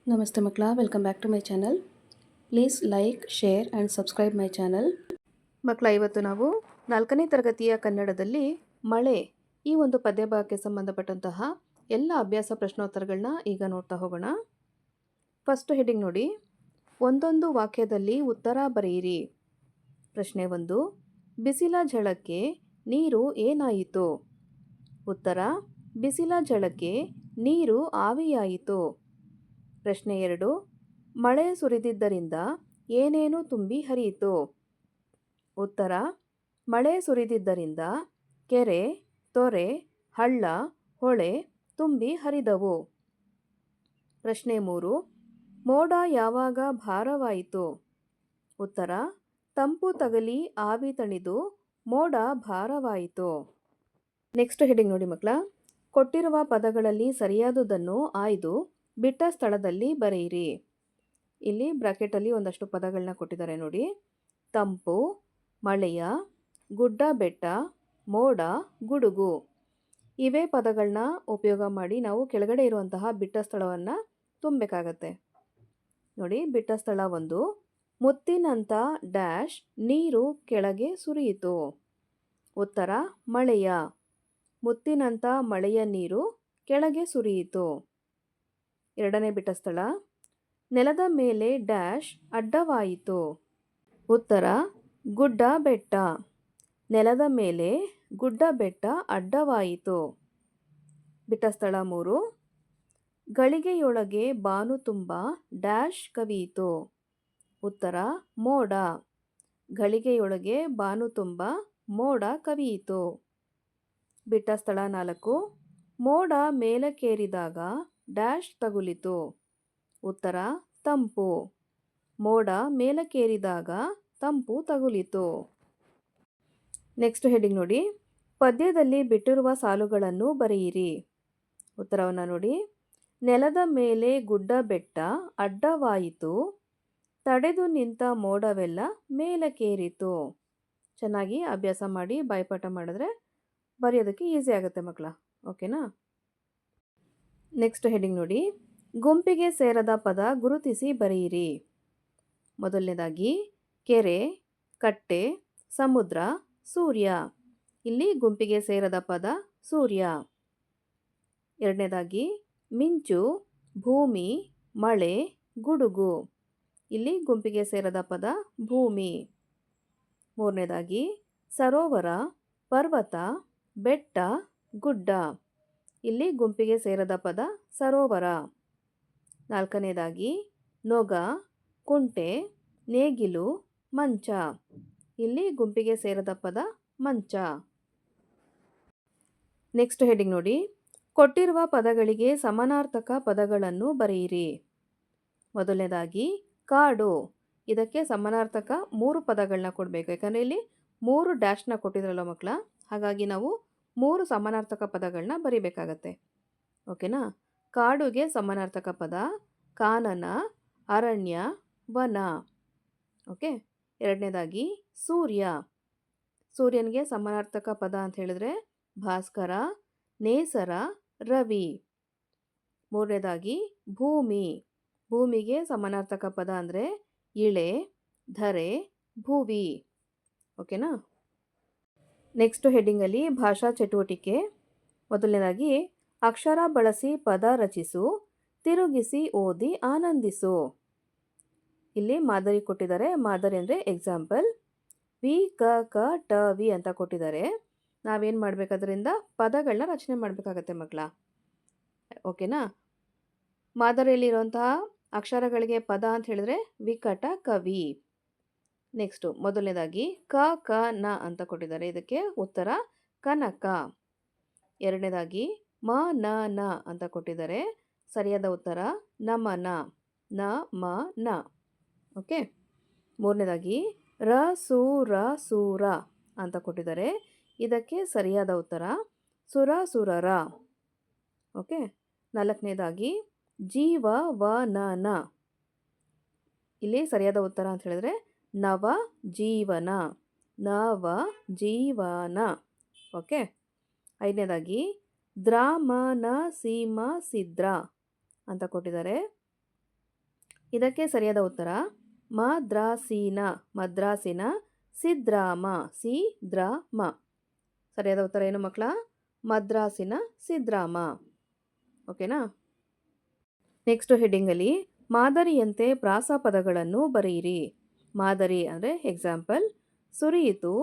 ನಮಸ್ತೆ ಮಕ್ಕಳ, welcome back to my channel. Please like, share and subscribe my channel. ಮಕ್ಕಳ, ಇವತ್ತು ನಾವು 4ನೇ ತರಗತಿಯ ಕನ್ನಡದಲ್ಲಿ ಮಳೆ ಈ ಒಂದು ಪದ್ಯಭಾಗಕ್ಕೆ ಸಂಬಂಧಪಟ್ಟಂತಹ ಎಲ್ಲ ಅಭ್ಯಾಸ ಪ್ರಶ್ನೋತ್ತರಗಳನ್ನ ಈಗ ನೋಡ್ತಾ ಹೋಗೋಣ. ಫಸ್ಟ್ ಹೆಡಿಂಗ್ ನೋಡಿ, ಒಂದೊಂದು ವಾಕ್ಯದಲ್ಲಿ ಉತ್ತರ ಬರೆಯಿರಿ. ಪ್ರಶ್ನೆ 1, ಬಿಸಿಲ ಝಳಕ್ಕೆ ನೀರು ಏನಾಯಿತು? ಉತ್ತರ, ಬಿಸಿಲ ಝಳಕ್ಕೆ ನೀರು ಆವಿಯಾಯಿತು. ಪ್ರಶ್ನೆ 2, ಮಳೆ ಸುರಿದಿದ್ದರಿಂದ ಏನೇನು ತುಂಬಿ ಹರಿಯಿತು? ಉತ್ತರ, ಮಳೆ ಸುರಿದಿದ್ದರಿಂದ ಕೆರೆ, ತೊರೆ, ಹಳ್ಳ, ಹೊಳೆ ತುಂಬಿ ಹರಿದವು. ಪ್ರಶ್ನೆ 3, ಮೋಡ ಯಾವಾಗ ಭಾರವಾಯಿತು? ಉತ್ತರ, ತಂಪು ತಗಲಿ ಆವಿ ತಣಿದು ಮೋಡ ಭಾರವಾಯಿತು. ನೆಕ್ಸ್ಟ್ ಹೆಡಿಂಗ್ ನೋಡಿ ಮಕ್ಕಳ, ಕೊಟ್ಟಿರುವ ಪದಗಳಲ್ಲಿ ಸರಿಯಾದುದನ್ನು ಆಯ್ದು ಬಿಟ್ಟ ಸ್ಥಳದಲ್ಲಿ ಬರೆಯಿರಿ. ಇಲ್ಲಿ ಬ್ರಾಕೆಟಲ್ಲಿ ಒಂದಷ್ಟು ಪದಗಳನ್ನ ಕೊಟ್ಟಿದ್ದಾರೆ ನೋಡಿ. ತಂಪು, ಮಳೆಯ, ಗುಡ್ಡ ಬೆಟ್ಟ, ಮೋಡ, ಗುಡುಗು. ಇವೇ ಪದಗಳನ್ನ ಉಪಯೋಗ ಮಾಡಿ ನಾವು ಕೆಳಗಡೆ ಇರುವಂತಹ ಬಿಟ್ಟ ಸ್ಥಳವನ್ನು ತುಂಬಬೇಕಾಗತ್ತೆ. ನೋಡಿ, ಬಿಟ್ಟ ಸ್ಥಳ 1, ಮುತ್ತಿನಂಥ ಡ್ಯಾಶ್ ನೀರು ಕೆಳಗೆ ಸುರಿಯಿತು. ಉತ್ತರ, ಮಳೆಯ. ಮುತ್ತಿನಂಥ ಮಳೆಯ ನೀರು ಕೆಳಗೆ ಸುರಿಯಿತು. ಎರಡನೇ ಬಿಟ್ಟ ಸ್ಥಳ, ನೆಲದ ಮೇಲೆ ಡ್ಯಾಶ್ ಅಡ್ಡವಾಯಿತು. ಉತ್ತರ, ಗುಡ್ಡ ಬೆಟ್ಟ. ನೆಲದ ಮೇಲೆ ಗುಡ್ಡ ಬೆಟ್ಟ ಅಡ್ಡವಾಯಿತು. ಬಿಟ್ಟ ಸ್ಥಳ 3, ಗಳಿಗೆಯೊಳಗೆ ಬಾನು ತುಂಬ ಡ್ಯಾಶ್ ಕವಿಯಿತು. ಉತ್ತರ, ಮೋಡ. ಗಳಿಗೆಯೊಳಗೆ ಬಾನು ತುಂಬ ಮೋಡ ಕವಿಯಿತು. ಬಿಟ್ಟ ಸ್ಥಳ 4, ಮೋಡ ಮೇಲಕ್ಕೇರಿದಾಗ ಡ್ಯಾಶ್ ತಗುಲಿತು. ಉತ್ತರ, ತಂಪು. ಮೋಡ ಮೇಲಕ್ಕೇರಿದಾಗ ತಂಪು ತಗುಲಿತು. ನೆಕ್ಸ್ಟ್ ಹೆಡಿಂಗ್ ನೋಡಿ, ಪದ್ಯದಲ್ಲಿ ಬಿಟ್ಟಿರುವ ಸಾಲುಗಳನ್ನು ಬರೆಯಿರಿ. ಉತ್ತರವನ್ನು ನೋಡಿ. ನೆಲದ ಮೇಲೆ ಗುಡ್ಡ ಬೆಟ್ಟ ಅಡ್ಡವಾಯಿತು, ತಡೆದು ನಿಂತ ಮೋಡವೆಲ್ಲ ಮೇಲಕ್ಕೇರಿತು. ಚೆನ್ನಾಗಿ ಅಭ್ಯಾಸ ಮಾಡಿ ಬಾಯ್ಪಾಠ ಮಾಡಿದ್ರೆ ಬರೆಯೋದಕ್ಕೆ ಈಸಿ ಆಗುತ್ತೆ ಮಕ್ಕಳ. ಓಕೆನಾ? ನೆಕ್ಸ್ಟ್ ಹೆಡಿಂಗ್ ನೋಡಿ, ಗುಂಪಿಗೆ ಸೇರದ ಪದ ಗುರುತಿಸಿ ಬರೆಯಿರಿ. ಮೊದಲನೇದಾಗಿ ಕೆರೆ, ಕಟ್ಟೆ, ಸಮುದ್ರ, ಸೂರ್ಯ. ಇಲ್ಲಿ ಗುಂಪಿಗೆ ಸೇರದ ಪದ ಸೂರ್ಯ. ಎರಡನೇದಾಗಿ ಮಿಂಚು, ಭೂಮಿ, ಮಳೆ, ಗುಡುಗು. ಇಲ್ಲಿ ಗುಂಪಿಗೆ ಸೇರದ ಪದ ಭೂಮಿ. ಮೂರನೇದಾಗಿ ಸರೋವರ, ಪರ್ವತ, ಬೆಟ್ಟ, ಗುಡ್ಡ. ಇಲ್ಲಿ ಗುಂಪಿಗೆ ಸೇರದ ಪದ ಸರೋವರ. ನಾಲ್ಕನೇದಾಗಿ ನೊಗ, ಕುಂಟೆ, ನೇಗಿಲು, ಮಂಚ. ಇಲ್ಲಿ ಗುಂಪಿಗೆ ಸೇರದ ಪದ ಮಂಚ. ನೆಕ್ಸ್ಟ್ ಹೆಡಿಂಗ್ ನೋಡಿ, ಕೊಟ್ಟಿರುವ ಪದಗಳಿಗೆ ಸಮಾನಾರ್ಥಕ ಪದಗಳನ್ನು ಬರೆಯಿರಿ. ಮೊದಲನೇದಾಗಿ ಕಾಡು. ಇದಕ್ಕೆ ಸಮಾನಾರ್ಥಕ 3 ಪದಗಳನ್ನ ಕೊಡಬೇಕು. ಯಾಕಂದರೆ ಇಲ್ಲಿ 3 ಡ್ಯಾಶ್ನ ಕೊಟ್ಟಿದ್ರಲ್ಲ ಮಕ್ಕಳ, ಹಾಗಾಗಿ ನಾವು 3 ಸಮಾನಾರ್ಥಕ ಪದಗಳನ್ನ ಬರೀಬೇಕಾಗತ್ತೆ. ಓಕೆನಾ? ಕಾಡುಗೆ ಸಮಾನಾರ್ಥಕ ಪದ ಕಾನನ, ಅರಣ್ಯ, ವನ. ಓಕೆ. ಎರಡನೇದಾಗಿ ಸೂರ್ಯ. ಸೂರ್ಯನಿಗೆ ಸಮಾನಾರ್ಥಕ ಪದ ಅಂತ ಹೇಳಿದ್ರೆ ಭಾಸ್ಕರ, ನೇಸರ, ರವಿ. ಮೂರನೇದಾಗಿ ಭೂಮಿ. ಭೂಮಿಗೆ ಸಮಾನಾರ್ಥಕ ಪದ ಅಂದರೆ ಇಳೆ, ಧರೆ, ಭುವಿ. ಓಕೆನಾ? ನೆಕ್ಸ್ಟ್ ಹೆಡ್ಡಿಂಗಲ್ಲಿ ಭಾಷಾ ಚಟುವಟಿಕೆ. ಮೊದಲನೇದಾಗಿ ಅಕ್ಷರ ಬಳಸಿ ಪದ ರಚಿಸು, ತಿರುಗಿಸಿ ಓದಿ ಆನಂದಿಸು. ಇಲ್ಲಿ ಮಾದರಿ ಕೊಟ್ಟಿದ್ದಾರೆ. ಮಾದರಿ ಅಂದರೆ ಎಕ್ಸಾಂಪಲ್. ವಿ, ಕ, ಕ, ಟ, ವಿ ಅಂತ ಕೊಟ್ಟಿದ್ದಾರೆ. ನಾವೇನು ಮಾಡಬೇಕಾದ್ರಿಂದ ಪದಗಳನ್ನ ರಚನೆ ಮಾಡಬೇಕಾಗತ್ತೆ ಮಕ್ಕಳ. ಓಕೆನಾ? ಮಾದರಿಯಲ್ಲಿರುವಂತಹ ಅಕ್ಷರಗಳಿಗೆ ಪದ ಅಂತ ಹೇಳಿದ್ರೆ ವಿಕಟ, ಕವಿ. ನೆಕ್ಸ್ಟು ಮೊದಲನೇದಾಗಿ ಕ, ಕ, ನ ಅಂತ ಕೊಟ್ಟಿದ್ದಾರೆ. ಇದಕ್ಕೆ ಉತ್ತರ ಕನಕ. ಎರಡನೇದಾಗಿ ಮ, ನ, ನ ಅಂತ ಕೊಟ್ಟಿದ್ದಾರೆ. ಸರಿಯಾದ ಉತ್ತರ ನಮನ. ನ, ಮ, ನ. ಓಕೆ. ಮೂರನೇದಾಗಿ ರ, ಸು, ರ, ಸೂರ ಅಂತ ಕೊಟ್ಟಿದ್ದಾರೆ. ಇದಕ್ಕೆ ಸರಿಯಾದ ಉತ್ತರ ಸುರ, ಸುರರ. ಓಕೆ. ನಾಲ್ಕನೇದಾಗಿ ಜೀವ, ವ, ನ, ನ. ಇಲ್ಲಿ ಸರಿಯಾದ ಉತ್ತರ ಅಂತ ಹೇಳಿದ್ರೆ ನವ ಜೀವನ. ನವ ಜೀವನ. ಓಕೆ. ಐದನೇದಾಗಿ ದ್ರಾಮನ, ಸೀಮ, ಸಿದ್ರ ಅಂತ ಕೊಟ್ಟಿದ್ದಾರೆ. ಇದಕ್ಕೆ ಸರಿಯಾದ ಉತ್ತರ ಮದ್ರಾಸಿನ. ಮದ್ರಾಸಿನ ಸಿದ್ರಾಮ. ಸಿದ್ರಾಮ. ಸರಿಯಾದ ಉತ್ತರ ಏನು ಮಕ್ಕಳ? ಮದ್ರಾಸಿನ ಸಿದ್ರಾಮ. ಓಕೆನಾ? ನೆಕ್ಸ್ಟ್ ಹೆಡ್ಡಿಂಗಲ್ಲಿ ಮಾದರಿಯಂತೆ ಪ್ರಾಸಪದಗಳನ್ನು ಬರೆಯಿರಿ. ಮಾದರಿ ಅಂದರೆ ಎಕ್ಸಾಂಪಲ್. ಸುರಿಯಿತು,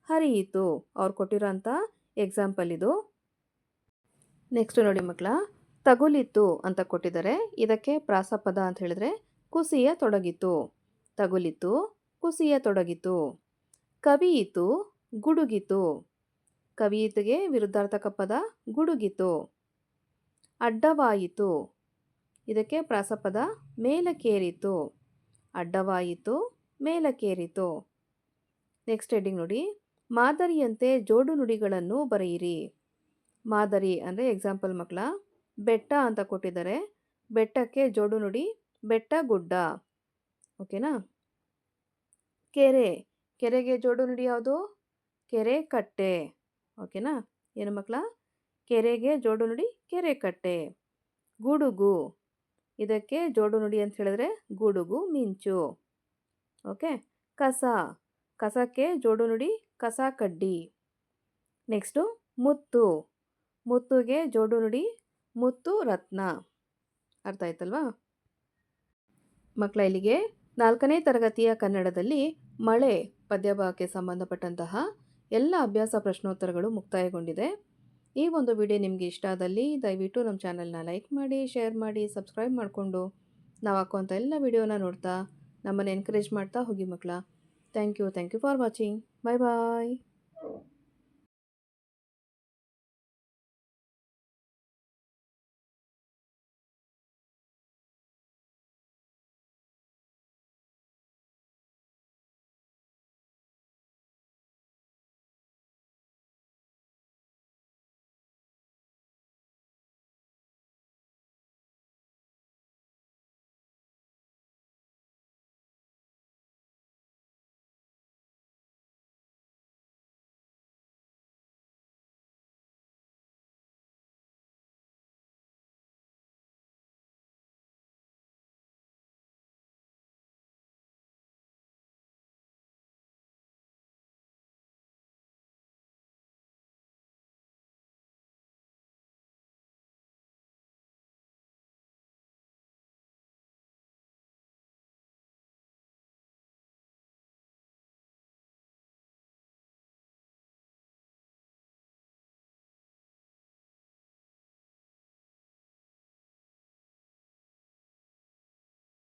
ಹರಿಯಿತು ಅವ್ರು ಕೊಟ್ಟಿರೋಂಥ ಎಕ್ಸಾಂಪಲ್ ಇದು. ನೆಕ್ಸ್ಟ್ ನೋಡಿ ಮಕ್ಕಳ, ತಗುಲಿತು ಅಂತ ಕೊಟ್ಟಿದ್ದಾರೆ. ಇದಕ್ಕೆ ಪ್ರಾಸಪದ ಅಂತ ಹೇಳಿದ್ರೆ ಕುಸಿಯ ತೊಡಗಿತು. ತಗುಲಿತು, ಕುಸಿಯ ತೊಡಗಿತು. ಕವಿಯಿತು, ಗುಡುಗಿತು. ಕವಿಯಿತಿಗೆ ವಿರುದ್ಧಾರ್ಥಕ ಪದ ಗುಡುಗಿತು. ಅಡ್ಡವಾಯಿತು. ಇದಕ್ಕೆ ಪ್ರಾಸಪದ ಮೇಲಕ್ಕೇರಿತು. ಅಡ್ಡವಾಯಿತು, ಮೇಲಕ್ಕೇರಿತು. ನೆಕ್ಸ್ಟ್ ಹೆಡ್ಡಿಂಗ್ ನೋಡಿ, ಮಾದರಿಯಂತೆ ಜೋಡು ನುಡಿಗಳನ್ನು ಬರೆಯಿರಿ. ಮಾದರಿ ಅಂದರೆ ಎಕ್ಸಾಂಪಲ್ ಮಕ್ಕಳ. ಬೆಟ್ಟ ಅಂತ ಕೊಟ್ಟಿದ್ದಾರೆ. ಬೆಟ್ಟಕ್ಕೆ ಜೋಡು ನುಡಿ ಬೆಟ್ಟ ಗುಡ್ಡ. ಓಕೆನಾ? ಕೆರೆ. ಕೆರೆಗೆ ಜೋಡು ನುಡಿ ಯಾವುದು? ಕೆರೆ ಕಟ್ಟೆ. ಓಕೆನಾ? ಏನು ಮಕ್ಕಳ? ಕೆರೆಗೆ ಜೋಡು ನುಡಿ ಕೆರೆ ಕಟ್ಟೆ. ಗುಡುಗು. ಇದಕ್ಕೆ ಜೋಡು ನುಡಿ ಅಂತ ಹೇಳಿದ್ರೆ ಗುಡುಗು ಮಿಂಚು. ಓಕೆ. ಕಸ. ಕಸಕ್ಕೆ ಜೋಡು ನುಡಿ ಕಸ ಕಡ್ಡಿ. ನೆಕ್ಸ್ಟು ಮುತ್ತು. ಮುತ್ತುಗೆ ಜೋಡು ನುಡಿ ಮುತ್ತು ರತ್ನ. ಅರ್ಥ ಆಯ್ತಲ್ವಾ ಮಕ್ಕಳ? ಇಲ್ಲಿಗೆ 4ನೇ ತರಗತಿಯ ಕನ್ನಡದಲ್ಲಿ ಮಳೆ ಪದ್ಯಭಾಗಕ್ಕೆ ಸಂಬಂಧಪಟ್ಟಂತಹ ಎಲ್ಲ ಅಭ್ಯಾಸ ಪ್ರಶ್ನೋತ್ತರಗಳು ಮುಕ್ತಾಯಗೊಂಡಿದೆ. ಈ ಒಂದು ವಿಡಿಯೋ ನಿಮಗೆ ಇಷ್ಟ ಆದಲ್ಲಿ ದಯವಿಟ್ಟು ನಮ್ಮ ಚಾನಲ್ನ ಲೈಕ್ ಮಾಡಿ, ಶೇರ್ ಮಾಡಿ, ಸಬ್ಸ್ಕ್ರೈಬ್ ಮಾಡಿಕೊಂಡು ನಾವು ಹಾಕುವಂಥ ಎಲ್ಲ ವಿಡಿಯೋನ ನೋಡ್ತಾ ನಮ್ಮನ್ನು ಎನ್ಕರೇಜ್ ಮಾಡ್ತಾ ಹೋಗಿ ಮಕ್ಕಳ. Thank you for watching. Bye bye.